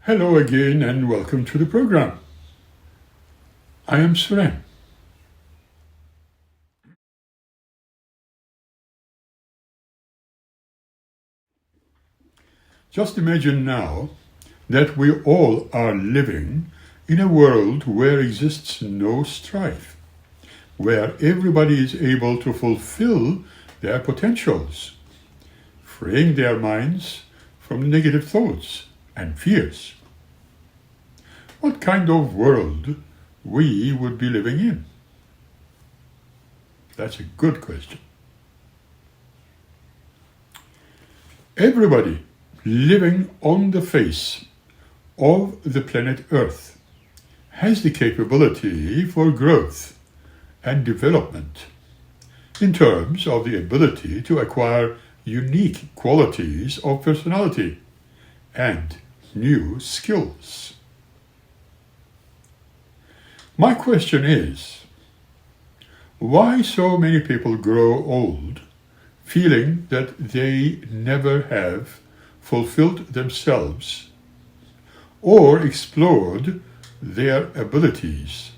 Hello again and welcome to the program. I am Suren. Just imagine now that we all are living in a world where exists no strife, where everybody is able to fulfill their potentials, freeing their minds from negative thoughts and fears. What kind of world we would be living in? That's a good question. Everybody living on the face of the planet Earth has the capability for growth and development in terms of the ability to acquire unique qualities of personality and new skills. My question is, why so many people grow old feeling that they never have fulfilled themselves or explored their abilities?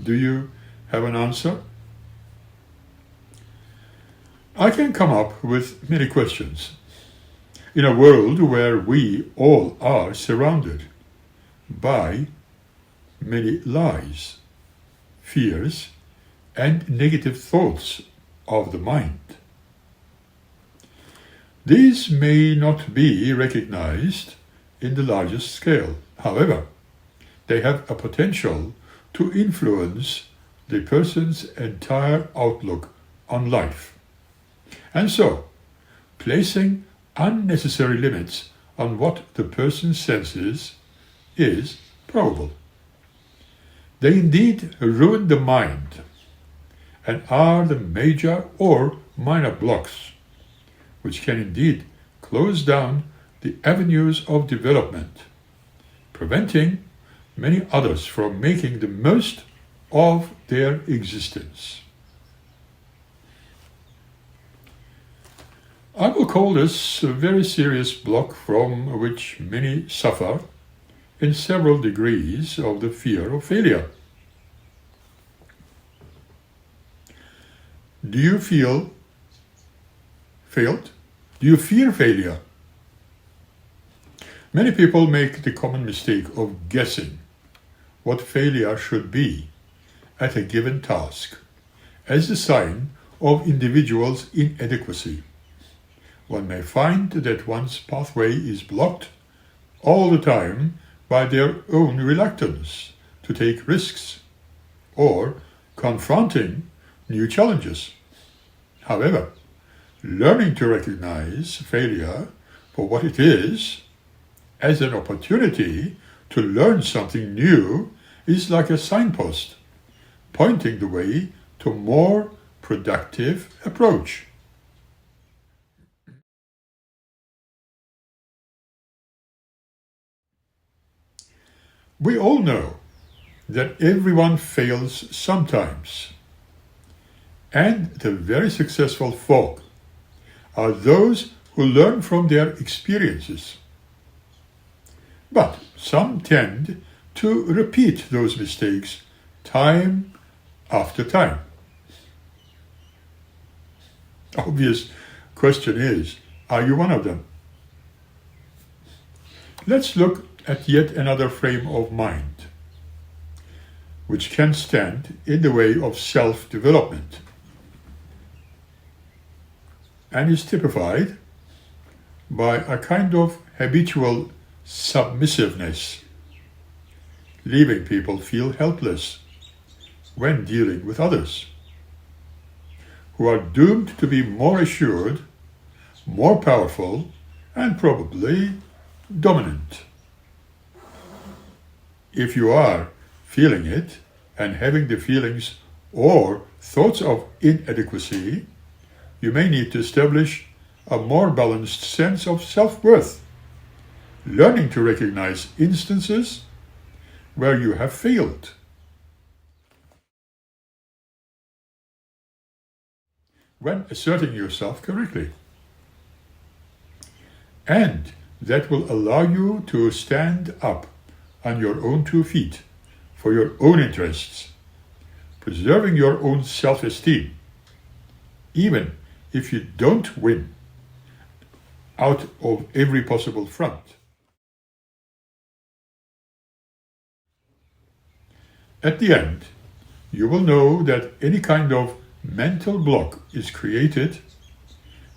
Do you have an answer? I can come up with many questions. In a world where we all are surrounded by many lies, fears, and negative thoughts of the mind. These may not be recognized in the largest scale. However, they have a potential to influence the person's entire outlook on life. And so, placing unnecessary limits on what the person senses is probable. They indeed ruin the mind and are the major or minor blocks which can indeed close down the avenues of development, preventing many others from making the most of their existence. I will call this a very serious block from which many suffer in several degrees of the fear of failure. Do you feel failed? Do you fear failure? Many people make the common mistake of guessing what failure should be at a given task as a sign of individuals' inadequacy. One may find that one's pathway is blocked all the time by their own reluctance to take risks or confronting new challenges. However, learning to recognize failure for what it is as an opportunity to learn something new is like a signpost, pointing the way to a more productive approach. We all know that everyone fails sometimes, and the very successful folk are those who learn from their experiences. But some tend to repeat those mistakes time after time. Obvious question is, are you one of them? Let's look at yet another frame of mind, which can stand in the way of self-development, and is typified by a kind of habitual submissiveness, leaving people feel helpless when dealing with others, who are doomed to be more assured, more powerful, and probably dominant. If you are feeling it and having the feelings or thoughts of inadequacy, you may need to establish a more balanced sense of self-worth, learning to recognize instances where you have failed. When asserting yourself correctly. And that will allow you to stand up on your own 2 feet for your own interests, preserving your own self-esteem, even if you don't win out of every possible front. At the end, you will know that any kind of mental block is created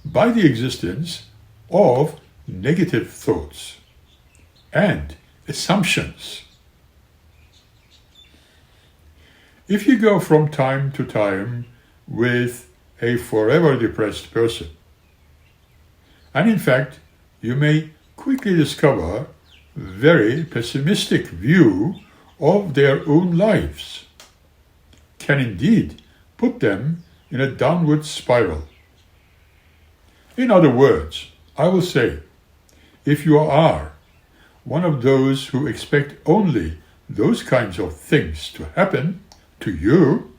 by the existence of negative thoughts and assumptions. If you go from time to time with a forever depressed person, and in fact, you may quickly discover a very pessimistic view of their own lives, can indeed put them in a downward spiral. In other words, I will say, if you are one of those who expect only those kinds of things to happen to you,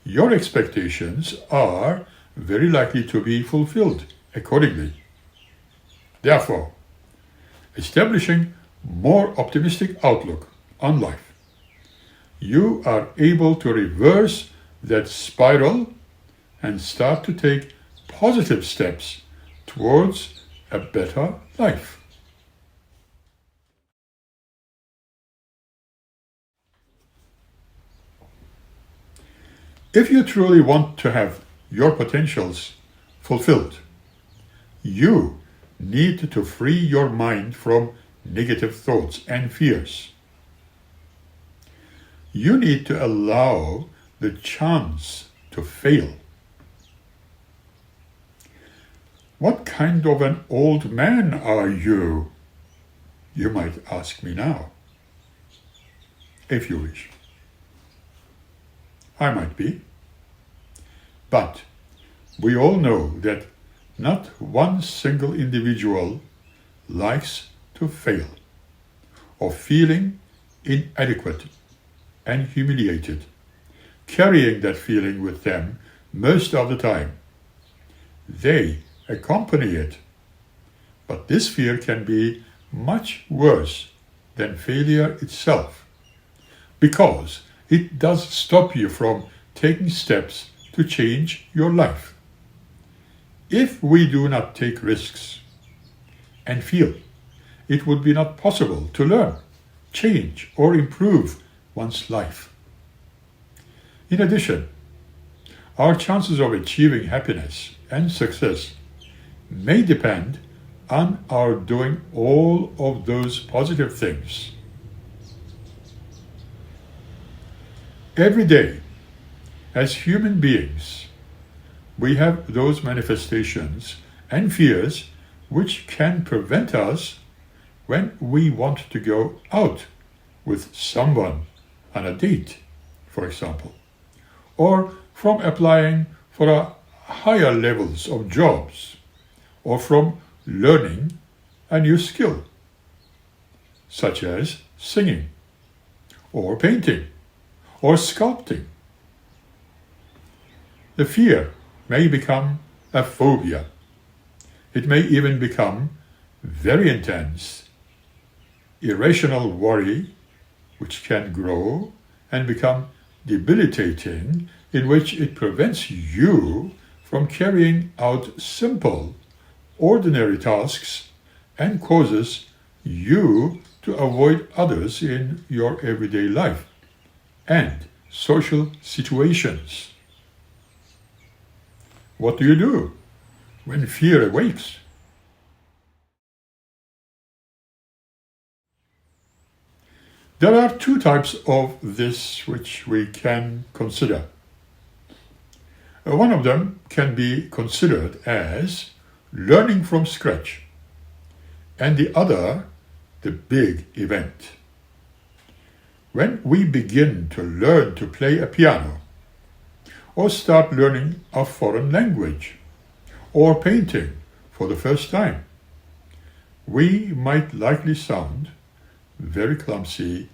your expectations are very likely to be fulfilled accordingly. Therefore, establishing more optimistic outlook on life, you are able to reverse that spiral and start to take positive steps towards a better life. If you truly want to have your potentials fulfilled, you need to free your mind from negative thoughts and fears. You need to allow the chance to fail. What kind of an old man are you? You might ask me now, if you wish. I might be. But we all know that not one single individual likes to fail or feeling inadequate and humiliated, carrying that feeling with them most of the time. They accompany it, but this fear can be much worse than failure itself, because it does stop you from taking steps to change your life. If we do not take risks and feel, it would be not possible to learn, change, or improve one's life. In addition, our chances of achieving happiness and success may depend on our doing all of those positive things. Every day, as human beings, we have those manifestations and fears which can prevent us when we want to go out with someone on a date, for example, or from applying for higher levels of jobs, or from learning a new skill, such as singing, or painting, or sculpting. The fear may become a phobia. It may even become very intense, irrational worry, which can grow and become debilitating, in which it prevents you from carrying out simple, ordinary tasks and causes you to avoid others in your everyday life and social situations. What do you do when fear awakes? There are 2 types of this which we can consider. One of them can be considered as learning from scratch, and the other, the big event. When we begin to learn to play a piano, or start learning a foreign language, or painting for the first time, we might likely sound very clumsy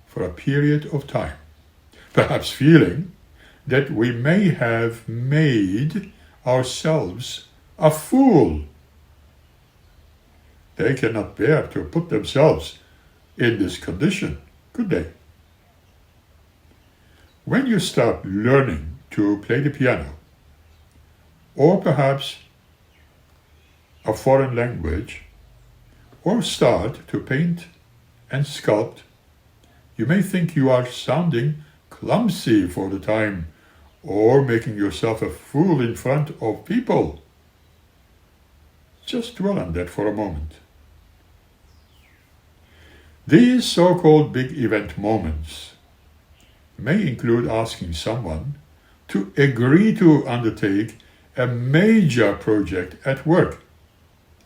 for a period of time, perhaps feeling that we may have made ourselves a fool. They cannot bear to put themselves in this condition, could they? When you start learning to play the piano, or perhaps a foreign language, or start to paint and sculpt, you may think you are sounding clumsy for the time, or making yourself a fool in front of people. Just dwell on that for a moment. These so-called big event moments may include asking someone to agree to undertake a major project at work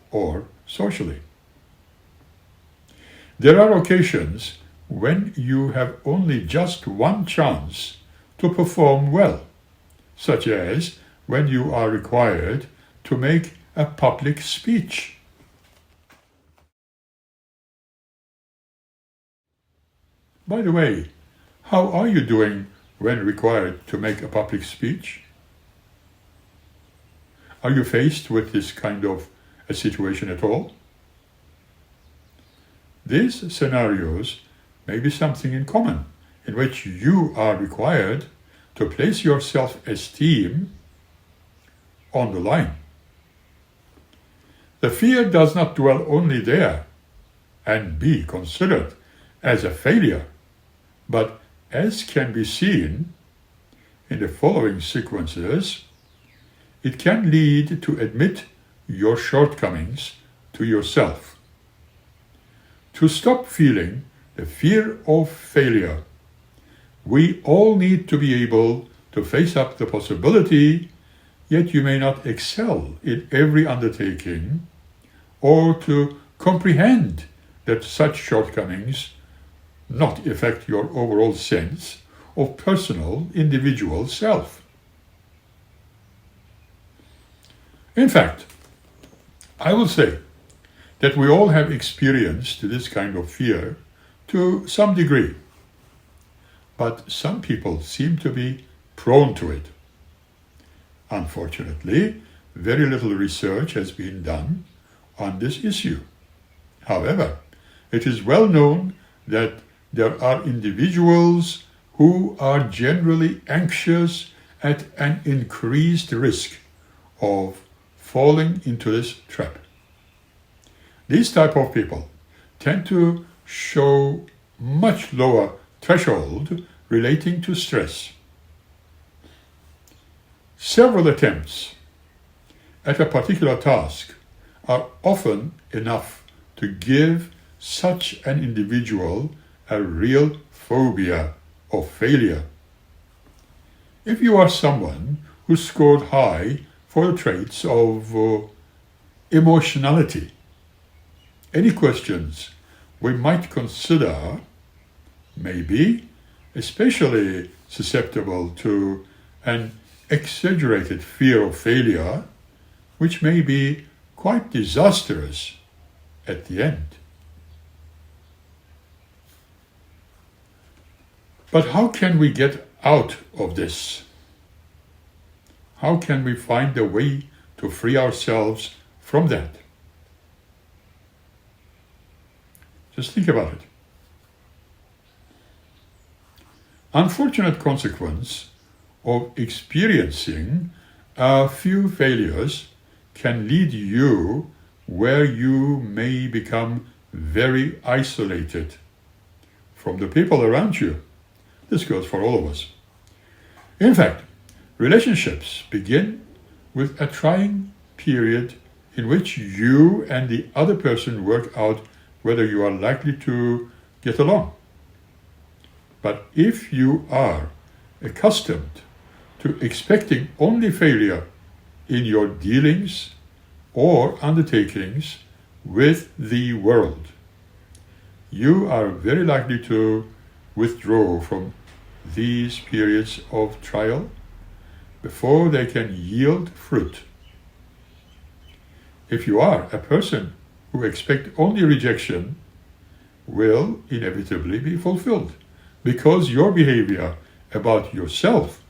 or socially. There are occasions when you have only just one chance to perform well, such as when you are required to make a public speech. By the way, how are you doing when required to make a public speech? Are you faced with this kind of a situation at all? These scenarios may be something in common, in which you are required to place your self-esteem on the line. The fear does not dwell only there and be considered as a failure, but as can be seen in the following sequences, it can lead to admit your shortcomings to yourself. To stop feeling the fear of failure, we all need to be able to face up the possibility, yet you may not excel in every undertaking, or to comprehend that such shortcomings not affect your overall sense of personal, individual self. In fact, I will say that we all have experienced this kind of fear to some degree, but some people seem to be prone to it. Unfortunately, very little research has been done on this issue. However, it is well known that there are individuals who are generally anxious at an increased risk of falling into this trap. These type of people tend to show much lower threshold relating to stress. Several attempts at a particular task are often enough to give such an individual a real phobia of failure. If you are someone who scored high for the traits of emotionality, any questions we might consider may be especially susceptible to an exaggerated fear of failure, which may be quite disastrous at the end. But how can we get out of this? How can we find a way to free ourselves from that? Just think about it. Unfortunate consequence of experiencing a few failures can lead you where you may become very isolated from the people around you. This goes for all of us. In fact, relationships begin with a trying period in which you and the other person work out whether you are likely to get along. But if you are accustomed to expecting only failure in your dealings or undertakings with the world, you are very likely to withdraw from these periods of trial before they can yield fruit. If you are a person who expects only rejection, will inevitably be fulfilled, because your behavior about yourself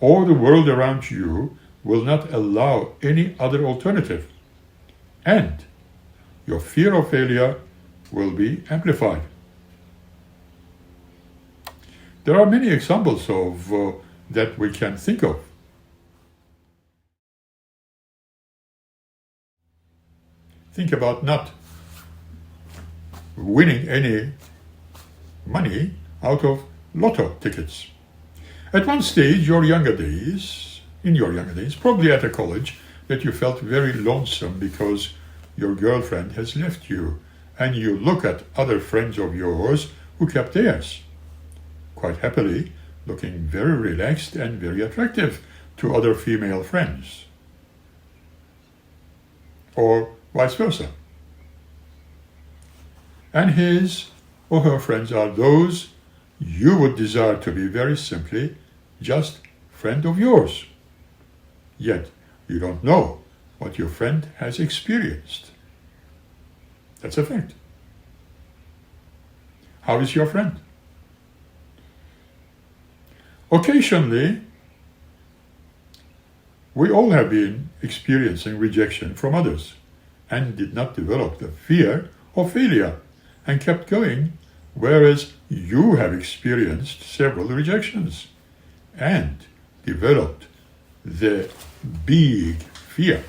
or the world around you will not allow any other alternative. And your fear of failure will be amplified. There are many examples of that we can think of. Think about not winning any money out of lotto tickets. At one stage, in your younger days, probably at a college, that you felt very lonesome because your girlfriend has left you, and you look at other friends of yours who kept theirs, quite happily, looking very relaxed and very attractive to other female friends, or vice versa. And his or her friends are those you would desire to be very simply just friend of yours. Yet you don't know what your friend has experienced. That's a fact. How is your friend? Occasionally, we all have been experiencing rejection from others and did not develop the fear of failure and kept going, whereas you have experienced several rejections and developed the big fear.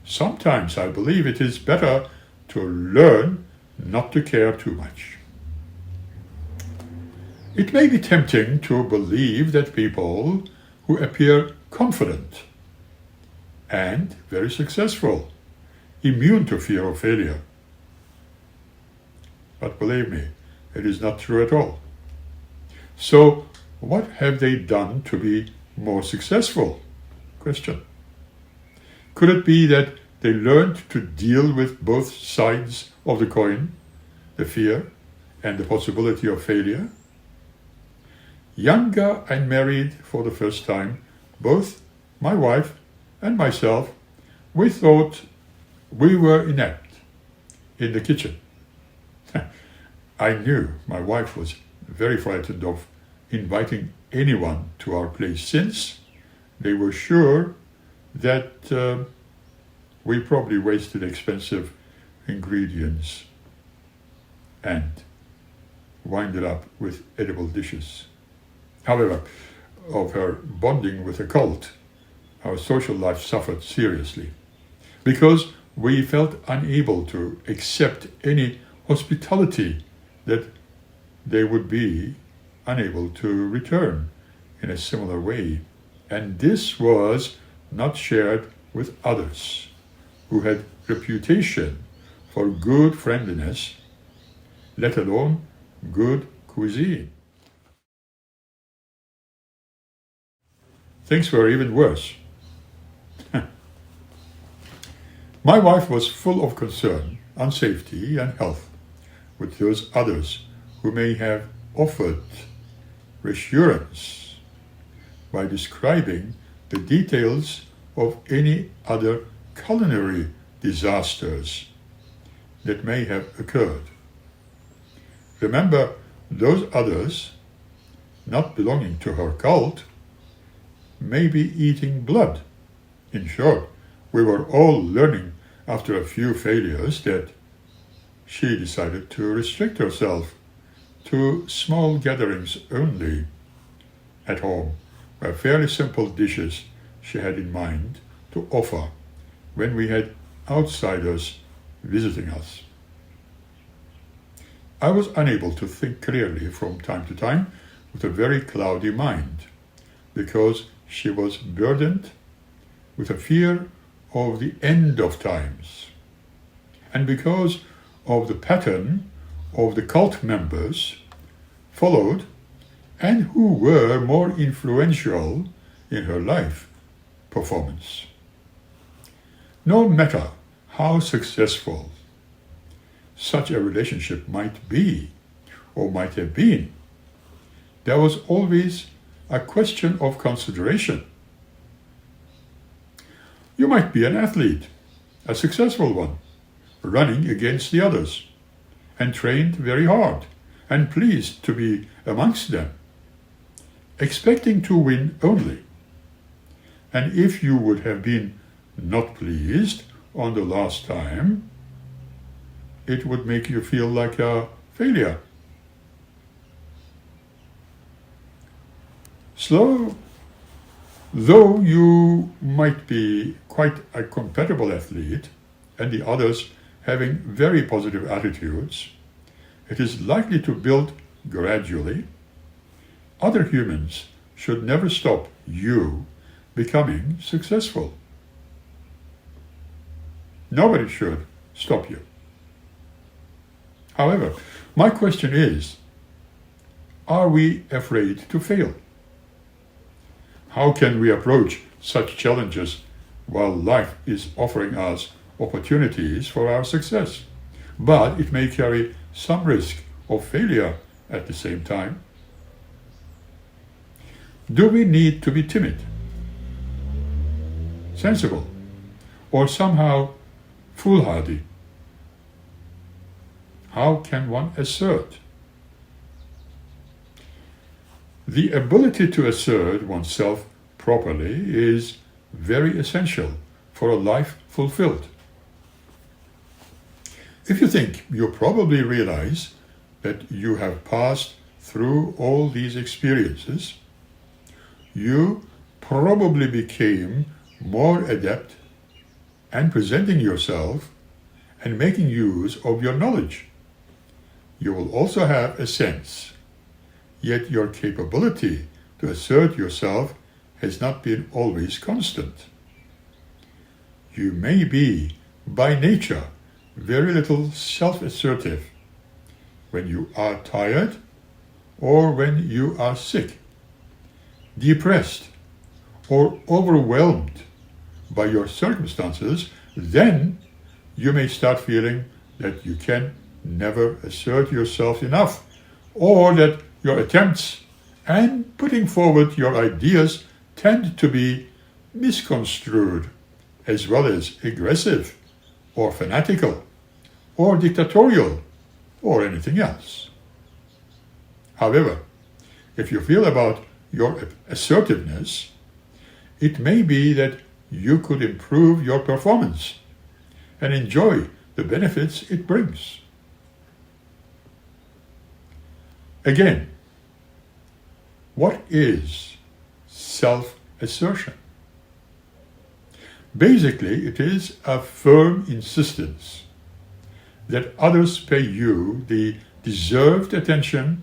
Sometimes I believe it is better to learn not to care too much. It may be tempting to believe that people who appear confident and very successful, immune to fear of failure. But believe me, it is not true at all. So, what have they done to be more successful? Question. Could it be that they learned to deal with both sides of the coin, the fear and the possibility of failure? Younger and married for the first time, both my wife and myself, we thought we were inept in the kitchen. I knew my wife was very frightened of inviting anyone to our place, since they were sure that we probably wasted expensive ingredients and winded up with edible dishes. However, of her bonding with a cult, our social life suffered seriously because we felt unable to accept any hospitality that they would be unable to return in a similar way. And this was not shared with others who had reputation for good friendliness, let alone good cuisine. Things were even worse. My wife was full of concern on safety and health with those others who may have offered reassurance by describing the details of any other culinary disasters that may have occurred. Remember, those others, not belonging to her cult, may be eating blood. In short, we were all learning after a few failures that she decided to restrict herself to small gatherings only. At home were fairly simple dishes she had in mind to offer when we had outsiders visiting us. I was unable to think clearly from time to time with a very cloudy mind because she was burdened with a fear of the end of times, and because of the pattern of the cult members followed and who were more influential in her life performance. No matter how successful such a relationship might be or might have been, there was always a question of consideration. You might be an athlete, a successful one, running against the others, and trained very hard, and pleased to be amongst them, expecting to win only. And if you would have been not pleased on the last time, it would make you feel like a failure. So, though you might be quite a compatible athlete and the others having very positive attitudes, it is likely to build gradually. Other humans should never stop you becoming successful. Nobody should stop you. However, my question is, are we afraid to fail? How can we approach such challenges while life is offering us opportunities for our success, but it may carry some risk of failure at the same time? Do we need to be timid, sensible, or somehow foolhardy? How can one assert? The ability to assert oneself properly is very essential for a life fulfilled. If you think, you probably realize that you have passed through all these experiences. You probably became more adept at presenting yourself and making use of your knowledge. You will also have a sense, yet your capability to assert yourself has not been always constant. You may be, by nature, very little self-assertive when you are tired or when you are sick, depressed or overwhelmed by your circumstances. Then you may start feeling that you can never assert yourself enough, or that your attempts and putting forward your ideas tend to be misconstrued, as well as aggressive or fanatical or dictatorial or anything else. However, if you feel about your assertiveness, it may be that you could improve your performance and enjoy the benefits it brings. Again, what is self-assertion? Basically, it is a firm insistence that others pay you the deserved attention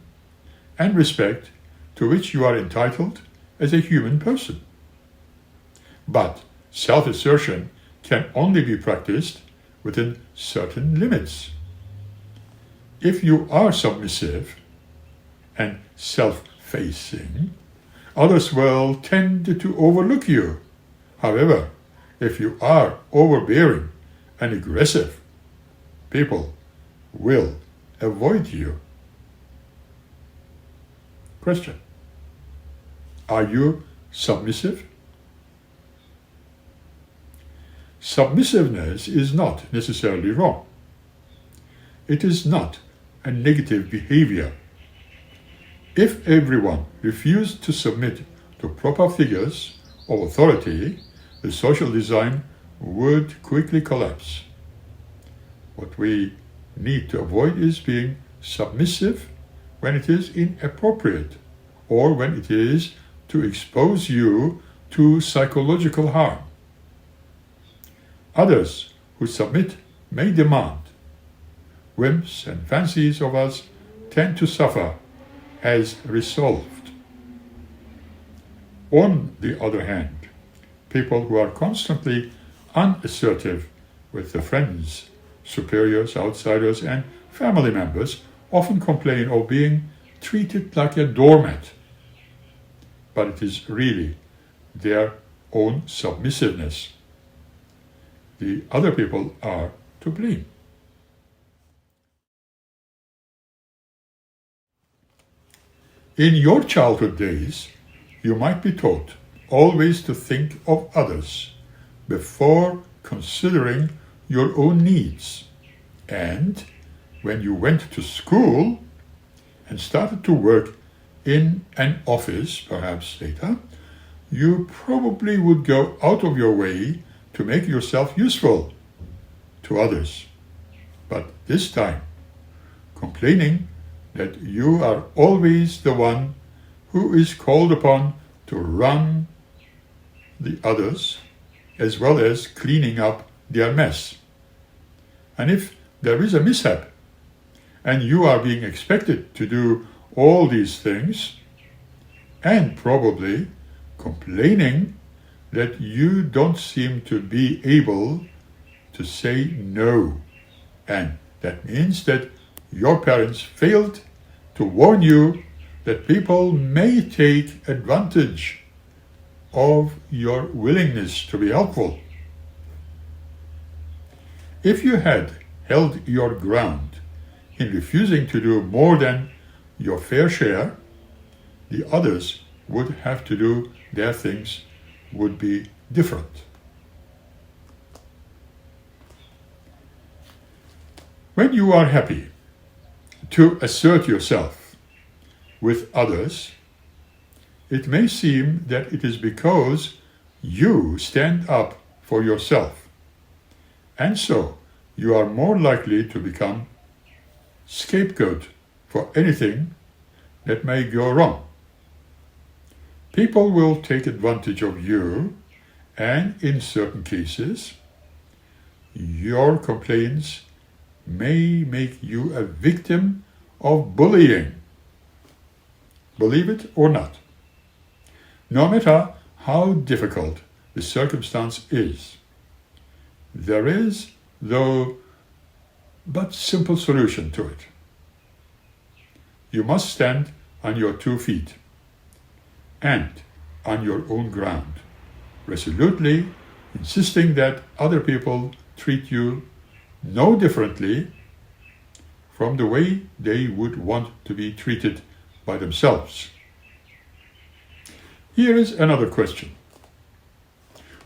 and respect to which you are entitled as a human person. But self-assertion can only be practiced within certain limits. If you are submissive and self-facing, others will tend to overlook you. However, if you are overbearing and aggressive, people will avoid you. Question: are you submissive? Submissiveness is not necessarily wrong. It is not a negative behavior. If everyone refused to submit to proper figures of authority, the social design would quickly collapse. What we need to avoid is being submissive when it is inappropriate or when it is to expose you to psychological harm. Others who submit may demand. Whims and fancies of us tend to suffer as resolved. On the other hand, people who are constantly unassertive with their friends, superiors, outsiders, and family members often complain of being treated like a doormat. But it is really their own submissiveness. The other people are to blame. In your childhood days, you might be taught always to think of others before considering your own needs. And when you went to school and started to work in an office, perhaps later, you probably would go out of your way to make yourself useful to others. but this time complaining that you are always the one who is called upon to run the others as well as cleaning up their mess. And if there is a mishap and you are being expected to do all these things and probably complaining that you don't seem to be able to say no, and that means that your parents failed to warn you that people may take advantage of your willingness to be helpful. If you had held your ground in refusing to do more than your fair share, the others would have to do their things would be different. When you are happy to assert yourself with others, it may seem that it is because you stand up for yourself, and so you are more likely to become scapegoat for anything that may go wrong. People will take advantage of you, and in certain cases, your complaints may make you a victim of bullying. Believe it or not. No matter how difficult the circumstance is, there is, though, but simple solution to it. You must stand on your 2 feet and on your own ground, resolutely insisting that other people treat you no differently from the way they would want to be treated by themselves. Here is another question.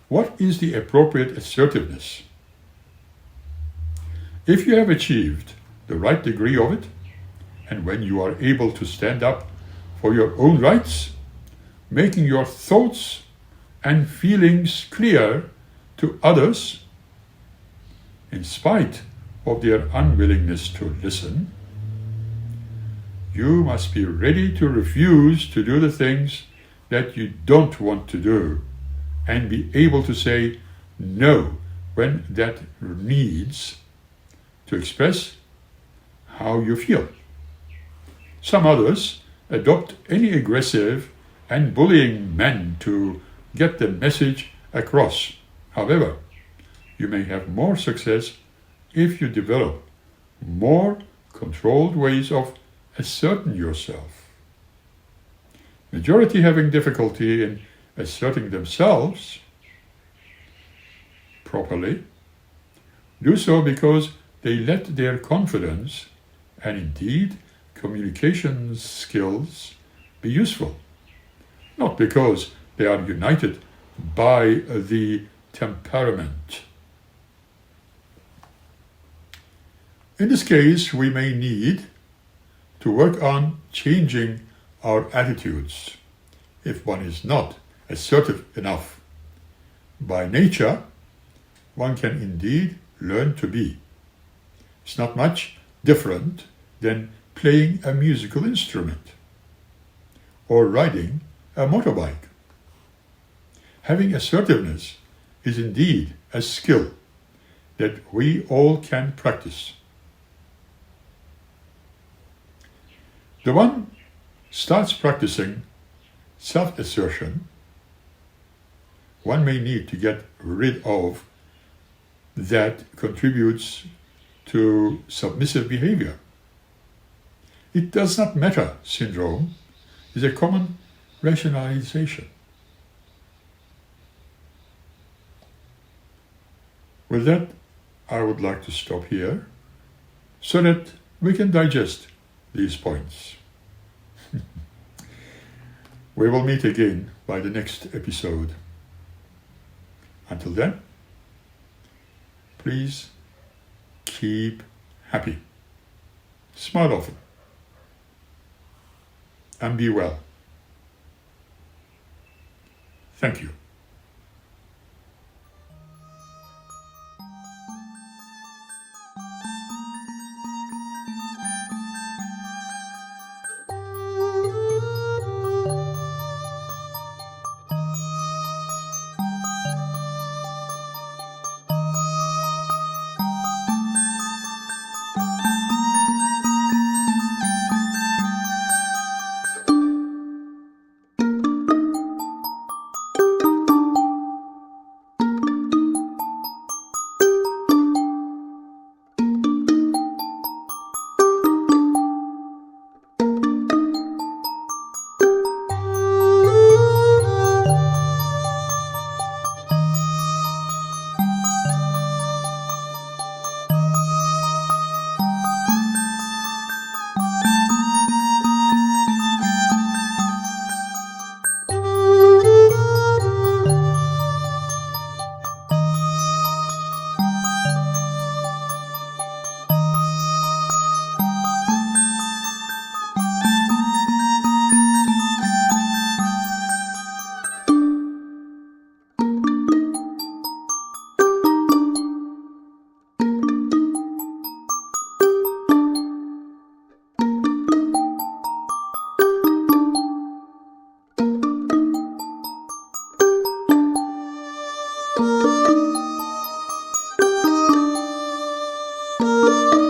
What is the appropriate assertiveness? If you have achieved the right degree of it, and when you are able to stand up for your own rights, making your thoughts and feelings clear to others, in spite of their unwillingness to listen, you must be ready to refuse to do the things that you don't want to do and be able to say no when that needs to express how you feel. Some others adopt any aggressive and bullying men to get the message across. However, you may have more success if you develop more controlled ways of asserting yourself. Majority having difficulty in asserting themselves properly do so because they let their confidence and indeed communication skills be useful, not because they are united by the temperament. In this case, we may need to work on changing our attitudes if one is not assertive enough. By nature, one can indeed learn to be. It's not much different than playing a musical instrument or riding a motorbike. Having assertiveness is indeed a skill that we all can practice. The one starts practicing self-assertion, one may need to get rid of that contributes to submissive behavior. It does not matter syndrome is a common rationalization. With that, I would like to stop here so that we can digest these points. We will meet again by the next episode. Until then, please keep happy. Smile often. And be well. Thank you. you.